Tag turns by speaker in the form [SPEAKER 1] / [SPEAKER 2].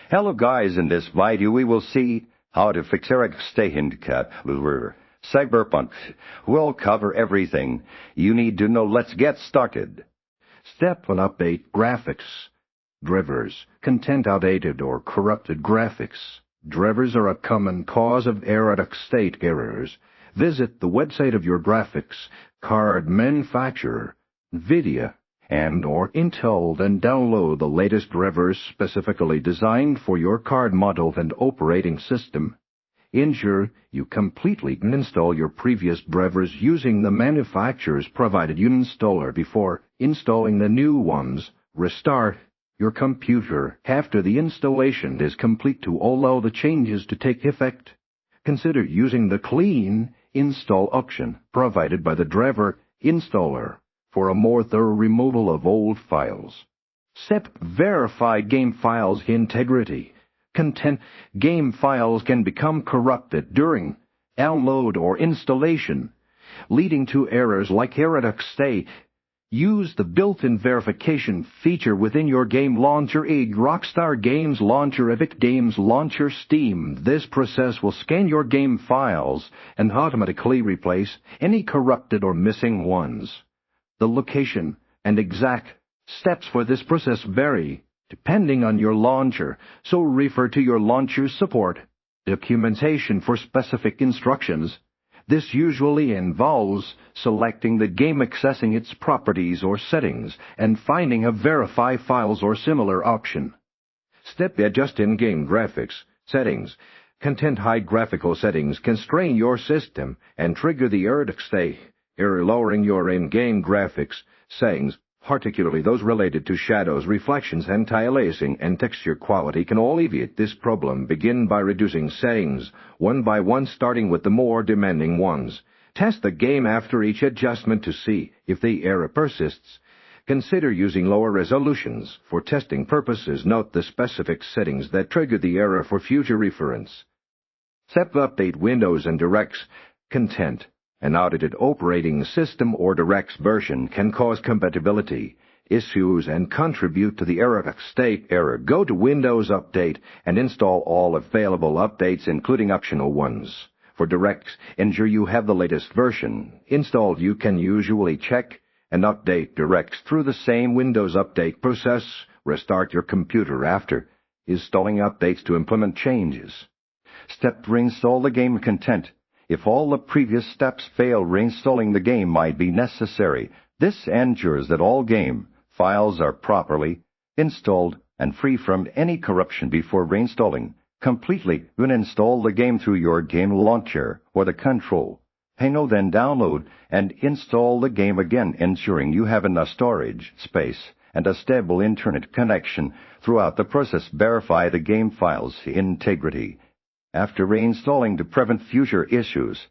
[SPEAKER 1] Hello guys, in this video we will see how to fix ERR GFX STATE Cyberpunk. We'll cover everything you need to know. Let's get started.
[SPEAKER 2] Step 1. Update graphics. Drivers. Content outdated or corrupted graphics. Drivers are a common cause of ERR GFX STATE errors. Visit the website of your graphics card manufacturer, NVIDIA, and/or Intel, and download the latest drivers specifically designed for your card model and operating system. Ensure you completely install your previous drivers using the manufacturer's provided installer before installing the new ones. Restart your computer after the installation is complete to allow the changes to take effect. Consider using the Clean Install option provided by the driver installer for a more thorough removal of old files. Step: verify game files' integrity. Game files can become corrupted during download or installation, leading to errors like ERR GFX STATE. Use the built-in verification feature within your game launcher, Rockstar Games Launcher, Epic Games Launcher, Steam. This process will scan your game files and automatically replace any corrupted or missing ones. The location and exact steps for this process vary depending on your launcher, so refer to your launcher's support documentation for specific instructions. This usually involves selecting the game, accessing its properties or settings, and finding a Verify Files or similar option. Step: adjust in-game graphics settings. High graphical settings can strain your system and trigger the ERR GFX STATE error. Lowering your in-game graphics settings, particularly those related to shadows, reflections, anti-aliasing, and texture quality, can alleviate this problem. Begin by reducing settings one by one, starting with the more demanding ones. Test the game after each adjustment to see if the error persists. Consider using lower resolutions for testing purposes. Note the specific settings that trigger the error for future reference. Step: update Windows and DirectX content. An outdated operating system or DirectX version can cause compatibility issues and contribute to the ERR GFX STATE error. Go to Windows Update and install all available updates, including optional ones. For DirectX, ensure you have the latest version installed. You can usually check and update DirectX through the same Windows Update process. Restart your computer after installing updates to implement changes. Step: reinstall the game content. If all the previous steps fail, reinstalling the game might be necessary. This ensures that all game files are properly installed and free from any corruption. Before reinstalling completely, uninstall the game through your game launcher or the control panel, then download and install the game again, ensuring you have enough storage space and a stable internet connection throughout the process. Verify the game file's integrity after reinstalling to prevent future issues.